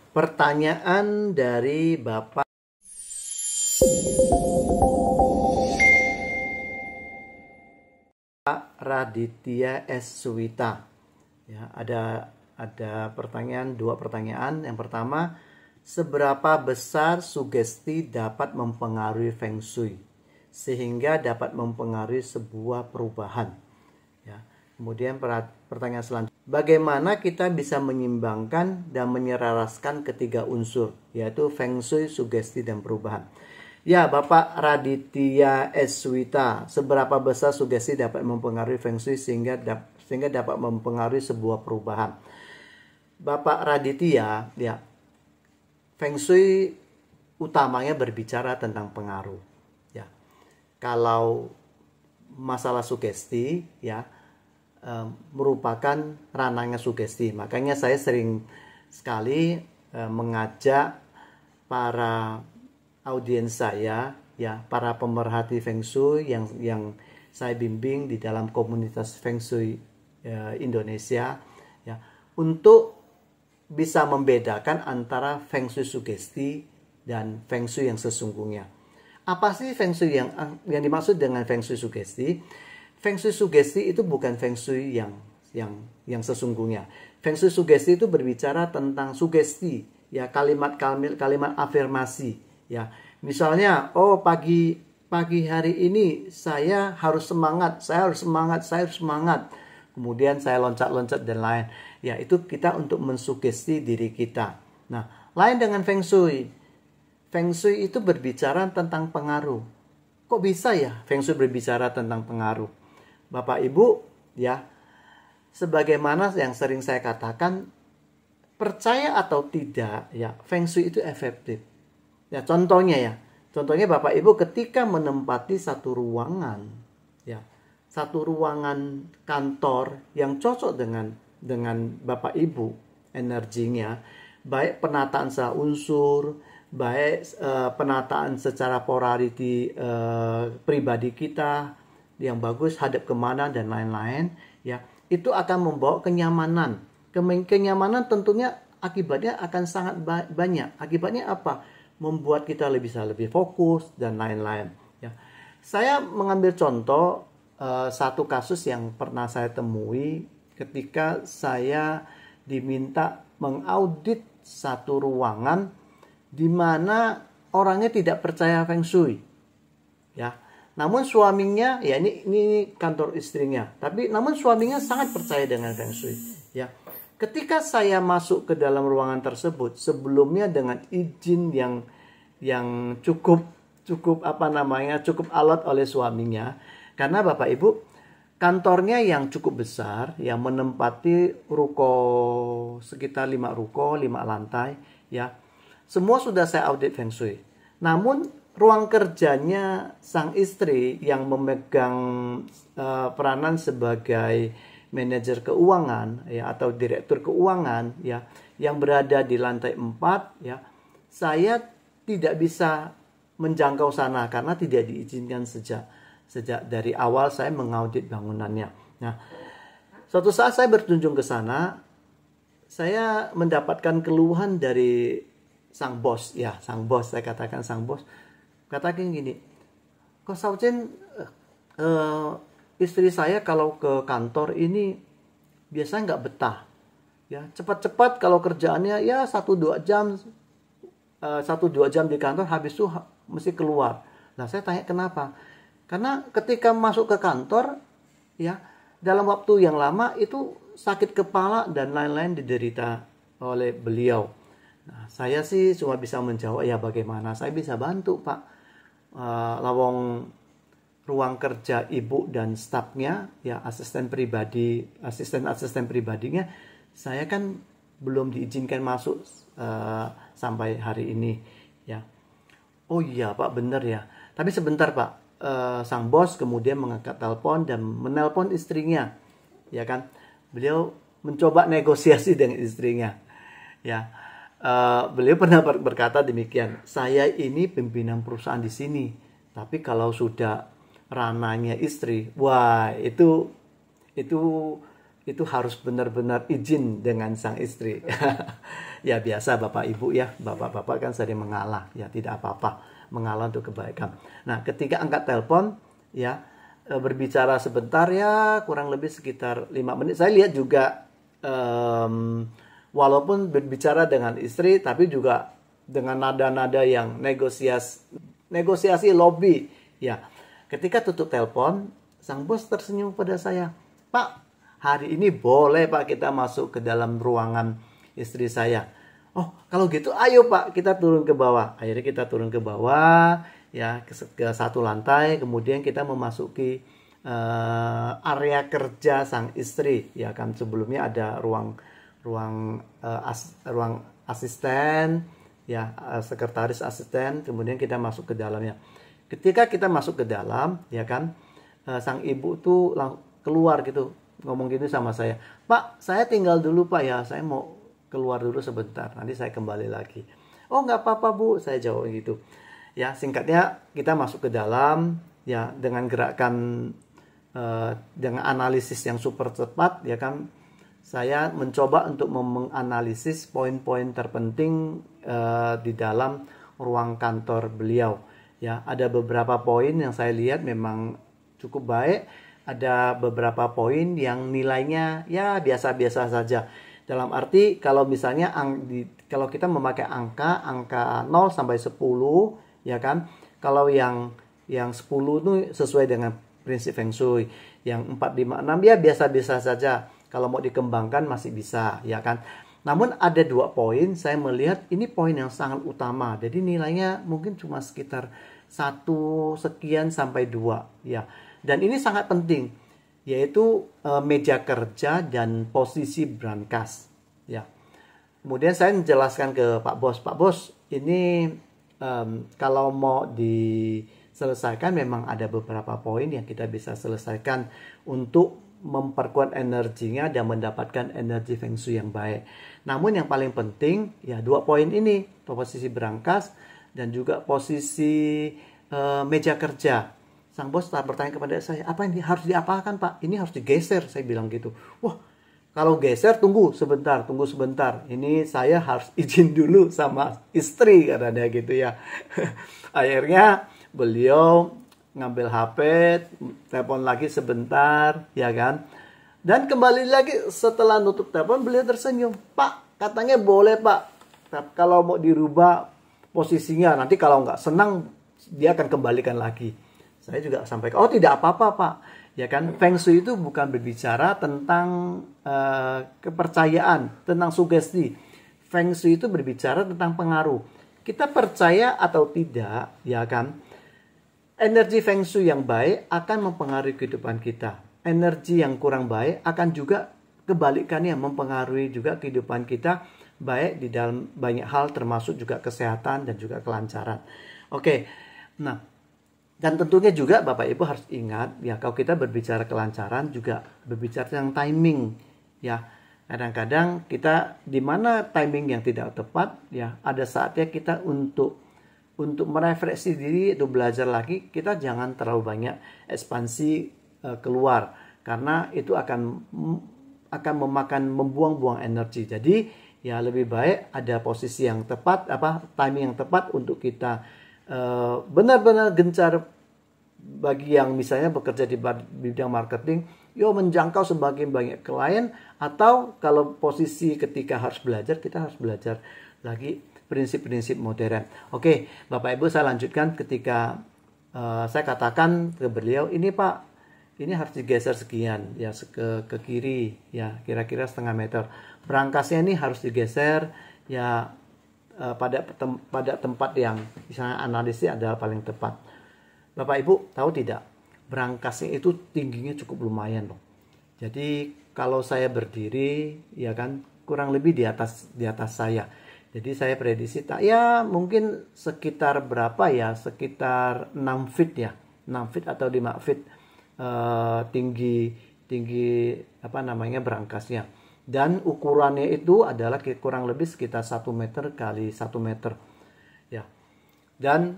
Pertanyaan dari Bapak Raditya S. Suwita. Ya, ada dua pertanyaan. Yang pertama, seberapa besar sugesti dapat mempengaruhi Feng Shui sehingga dapat mempengaruhi sebuah perubahan? Ya. Kemudian pertanyaan selanjutnya, bagaimana kita bisa menyimbangkan dan menyelaraskan ketiga unsur, yaitu Feng Shui, sugesti, dan perubahan? Ya, Bapak Raditya S. Suwita, seberapa besar sugesti dapat mempengaruhi Feng Shui sehingga dapat mempengaruhi sebuah perubahan? Bapak Raditya, ya, Feng Shui utamanya berbicara tentang pengaruh. Ya, kalau masalah sugesti, ya, merupakan ranahnya sugesti. Makanya saya sering sekali mengajak para audiens saya, ya, para pemerhati Feng Shui yang saya bimbing di dalam komunitas Feng Shui Indonesia, ya, untuk bisa membedakan antara Feng Shui sugesti dan Feng Shui yang sesungguhnya. Apa sih Feng Shui yang dimaksud dengan Feng Shui sugesti? Feng Shui sugesti itu bukan Feng Shui yang sesungguhnya. Feng Shui sugesti itu berbicara tentang sugesti, ya, kalimat afirmasi, ya. Misalnya, oh, pagi hari ini saya harus semangat. Kemudian saya loncat-loncat dan lain. Ya, itu kita untuk mensugesti diri kita. Nah, lain dengan Feng Shui. Feng Shui itu berbicara tentang pengaruh. Kok bisa ya Feng Shui berbicara tentang pengaruh? Bapak Ibu, ya, sebagaimana yang sering saya katakan, percaya atau tidak, ya, Feng Shui itu efektif. Ya, contohnya Bapak Ibu ketika menempati satu ruangan, ya, satu ruangan kantor yang cocok dengan Bapak Ibu, energinya, baik penataan secara unsur, baik penataan secara polarity pribadi kita yang bagus, hadap kemana dan lain-lain, ya, itu akan membawa kenyamanan. Kenyamanan tentunya akibatnya akan sangat banyak. Akibatnya apa? Membuat kita bisa lebih fokus dan lain-lain, ya. Saya mengambil contoh satu kasus yang pernah saya temui ketika saya diminta mengaudit satu ruangan di mana orangnya tidak percaya Feng Shui, ya. Namun suaminya, ya, ini kantor istrinya, tapi namun suaminya sangat percaya dengan Feng Shui, ya. Ketika saya masuk ke dalam ruangan tersebut, sebelumnya dengan izin yang cukup alot oleh suaminya, karena Bapak Ibu, kantornya yang cukup besar, yang menempati ruko sekitar 5 ruko, 5 lantai, ya. Semua sudah saya audit Feng Shui. Namun ruang kerjanya sang istri yang memegang peranan sebagai manajer keuangan, ya, atau direktur keuangan, ya, yang berada di lantai 4, ya, saya tidak bisa menjangkau sana karena tidak diizinkan sejak dari awal saya mengaudit bangunannya. Nah, suatu saat saya berkunjung ke sana, saya mendapatkan keluhan dari sang bos, ya, saya katakan sang bos. Katakan gini, kok Sauchen, istri saya kalau ke kantor ini biasanya nggak betah, ya, cepat-cepat kalau kerjaannya, ya, 1-2 jam di kantor, habis itu mesti keluar. Nah, saya tanya kenapa? Karena ketika masuk ke kantor, ya, dalam waktu yang lama itu sakit kepala dan lain-lain diderita oleh beliau. Nah, saya sih cuma bisa menjawab, ya, bagaimana saya bisa bantu, Pak. Lawong ruang kerja ibu dan stafnya, ya, asisten pribadinya, saya kan belum diizinkan masuk sampai hari ini, ya. Oh iya Pak, benar ya. Tapi sebentar Pak, sang bos kemudian mengangkat telepon dan menelpon istrinya, ya kan. Beliau mencoba negosiasi dengan istrinya, ya. beliau pernah berkata demikian, saya ini pimpinan perusahaan di sini, tapi kalau sudah ranahnya istri, wah itu harus benar-benar izin dengan sang istri. Ya biasa Bapak Ibu ya, Bapak-bapak kan sering mengalah, ya tidak apa-apa, mengalah untuk kebaikan. Nah, ketika angkat telepon, ya berbicara sebentar ya, kurang lebih sekitar 5 menit. Saya lihat juga walaupun berbicara dengan istri, tapi juga dengan nada-nada yang negosiasi lobby. Ya, ketika tutup telepon, sang bos tersenyum pada saya, Pak, hari ini boleh Pak kita masuk ke dalam ruangan istri saya. Oh, kalau gitu ayo Pak, kita turun ke bawah. Akhirnya kita turun ke bawah, ya ke satu lantai. Kemudian kita memasuki area kerja sang istri. Ya kan sebelumnya ada ruang asisten, ya sekretaris asisten. Kemudian kita masuk ke dalamnya. Ketika kita masuk ke dalam, ya kan sang ibu tuh keluar gitu, ngomong gitu sama saya, Pak, saya tinggal dulu Pak ya, saya mau keluar dulu sebentar, nanti saya kembali lagi. Oh nggak apa-apa Bu, saya jawab gitu. Ya singkatnya kita masuk ke dalam, ya dengan gerakan dengan analisis yang super cepat, ya kan. Saya mencoba untuk menganalisis poin-poin terpenting di dalam ruang kantor beliau. Ya ada beberapa poin yang saya lihat memang cukup baik. Ada beberapa poin yang nilainya ya biasa-biasa saja. Dalam arti kalau misalnya kalau kita memakai angka 0 sampai 10, ya kan. Kalau yang 10 itu sesuai dengan prinsip Feng Shui. Yang 4, 5, 6 ya biasa-biasa saja. Kalau mau dikembangkan masih bisa, ya kan. Namun ada 2 poin saya melihat ini poin yang sangat utama. Jadi nilainya mungkin cuma sekitar 1 sekian sampai 2, ya. Dan ini sangat penting, yaitu meja kerja dan posisi brankas. Ya. Kemudian saya menjelaskan ke Pak Bos, ini kalau mau diselesaikan memang ada beberapa poin yang kita bisa selesaikan untuk memperkuat energinya dan mendapatkan energi Feng Shui yang baik. Namun yang paling penting ya 2 poin ini, posisi brankas dan juga posisi meja kerja. Sang bos bertanya kepada saya, apa ini harus diapakan Pak? Ini harus digeser, saya bilang gitu. Wah, kalau geser tunggu sebentar. Ini saya harus izin dulu sama istri katanya gitu ya. Akhirnya beliau ngambil HP, telepon lagi sebentar, ya kan. Dan kembali lagi setelah nutup telepon beliau tersenyum. Pak, katanya boleh Pak. Kalau mau dirubah posisinya, nanti kalau nggak senang dia akan kembalikan lagi. Saya juga sampaikan, oh tidak apa-apa Pak. Ya kan, Feng Shui itu bukan berbicara tentang kepercayaan, tentang sugesti. Feng Shui itu berbicara tentang pengaruh. Kita percaya atau tidak, ya kan, energi Feng Shui yang baik akan mempengaruhi kehidupan kita. Energi yang kurang baik akan juga kebalikannya mempengaruhi juga kehidupan kita, baik di dalam banyak hal termasuk juga kesehatan dan juga kelancaran. Oke, nah. Dan tentunya juga Bapak Ibu harus ingat ya, kalau kita berbicara kelancaran juga berbicara tentang timing ya. Kadang-kadang kita di mana timing yang tidak tepat ya, ada saatnya kita untuk merefleksi diri, untuk belajar lagi, kita jangan terlalu banyak ekspansi keluar karena itu akan membuang-buang energi. Jadi ya lebih baik ada posisi yang tepat, timing yang tepat untuk kita benar-benar gencar. Bagi yang misalnya bekerja di bidang marketing, menjangkau semakin banyak klien, atau kalau posisi ketika harus belajar, kita harus belajar lagi prinsip-prinsip modern. Oke, Bapak Ibu, saya lanjutkan ketika saya katakan ke beliau, ini Pak, ini harus digeser sekian ya ke kiri ya, kira-kira setengah meter. Brankasnya ini harus digeser ya pada tempat yang misalnya analisis adalah paling tepat. Bapak Ibu tahu tidak, brankasnya itu tingginya cukup lumayan loh. Jadi kalau saya berdiri ya kan kurang lebih di atas saya. Jadi saya prediksi ya mungkin sekitar berapa ya, sekitar 6 feet ya, 6 feet atau 5 feet tinggi brankasnya. Dan ukurannya itu adalah kurang lebih sekitar 1 meter kali 1 meter. Ya. Dan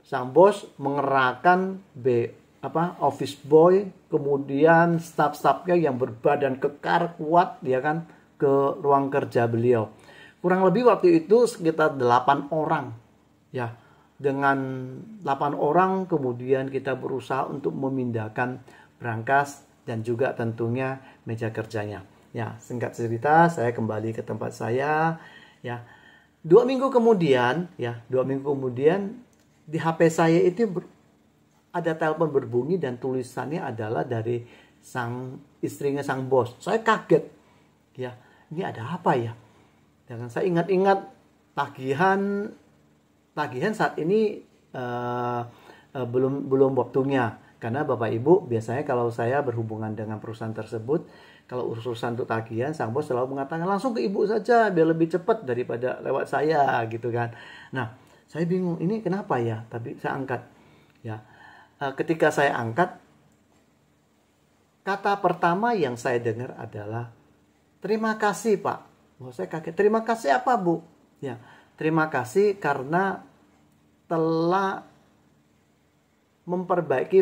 sang bos mengerahkan office boy, kemudian staf-stafnya yang berbadan kekar kuat, ya kan, ke ruang kerja beliau. Kurang lebih waktu itu sekitar 8 orang. Ya. Dengan 8 orang kemudian kita berusaha untuk memindahkan brankas dan juga tentunya meja kerjanya. Ya, singkat cerita saya kembali ke tempat saya. Ya, 2 minggu kemudian di HP saya itu ada telepon berbunyi dan tulisannya adalah dari istrinya sang bos. Saya kaget. Ya, ini ada apa ya? Dan saya ingat-ingat tagihan saat ini belum waktunya, karena Bapak Ibu biasanya kalau saya berhubungan dengan perusahaan tersebut, kalau urusan untuk tagihan, sang bos selalu mengatakan langsung ke ibu saja biar lebih cepat daripada lewat saya gitu kan. Nah, saya bingung ini kenapa ya, tapi saya angkat. Ya, ketika saya angkat, kata pertama yang saya dengar adalah terima kasih Pak. Saya kaget. Terima kasih apa Bu? Ya, terima kasih karena telah memperbaiki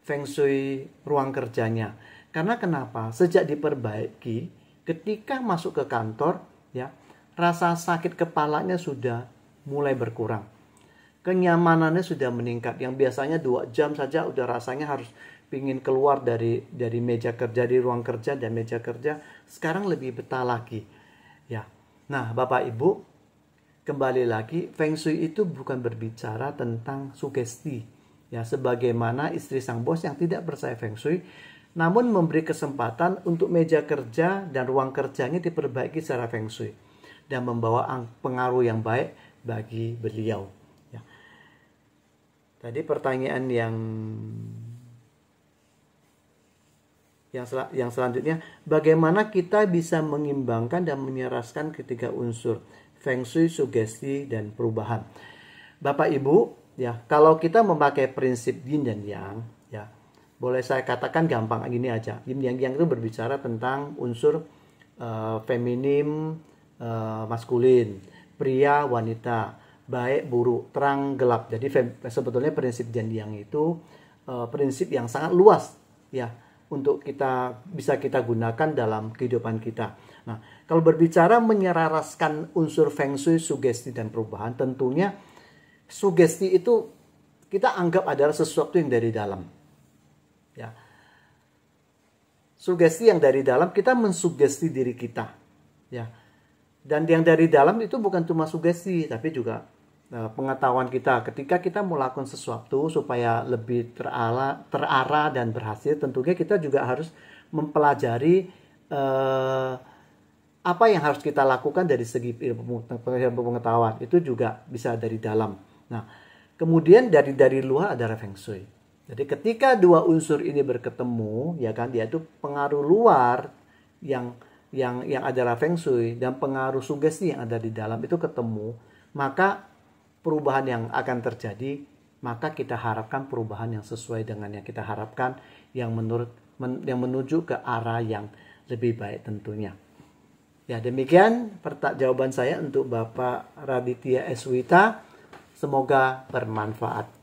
feng shui ruang kerjanya. Karena kenapa? Sejak diperbaiki, ketika masuk ke kantor, ya, rasa sakit kepalanya sudah mulai berkurang. Kenyamanannya sudah meningkat. Yang biasanya 2 jam saja udah rasanya harus pingin keluar dari meja kerja, di ruang kerja dan meja kerja, sekarang lebih betah lagi. Ya. Nah, Bapak Ibu, kembali lagi, feng shui itu bukan berbicara tentang sugesti. Ya, sebagaimana istri sang bos yang tidak percaya feng shui, namun memberi kesempatan untuk meja kerja dan ruang kerjanya diperbaiki secara feng shui dan membawa pengaruh yang baik bagi beliau. Ya. Tadi pertanyaan yang selanjutnya, bagaimana kita bisa mengimbangkan dan menyeraskan ketiga unsur feng shui, sugesti, dan perubahan? Bapak Ibu, ya, kalau kita memakai prinsip yin dan yang, ya, boleh saya katakan gampang gini aja. Yin yang itu berbicara tentang unsur feminim, maskulin, pria, wanita, baik, buruk, terang, gelap. Jadi sebetulnya prinsip yin yang itu prinsip yang sangat luas, ya, untuk bisa kita gunakan dalam kehidupan kita. Nah, kalau berbicara menyeraskan unsur feng shui, sugesti, dan perubahan, tentunya sugesti itu kita anggap adalah sesuatu yang dari dalam. Ya. Sugesti yang dari dalam, kita mensugesti diri kita. Ya. Dan yang dari dalam itu bukan cuma sugesti, tapi juga pengetahuan kita. Ketika kita melakukan sesuatu supaya lebih terarah dan berhasil, tentunya kita juga harus mempelajari apa yang harus kita lakukan dari segi ilmu pengetahuan. Itu juga bisa dari dalam. Nah, kemudian dari luar ada feng shui. Jadi ketika 2 unsur ini berketemu, ya kan, yaitu pengaruh luar yang adalah feng shui dan pengaruh sugesti yang ada di dalam itu ketemu, maka perubahan yang akan terjadi, maka kita harapkan perubahan yang sesuai dengan yang kita harapkan, yang menuju ke arah yang lebih baik tentunya. Ya, demikian jawaban saya untuk Bapak Raditya Eswita. Semoga bermanfaat.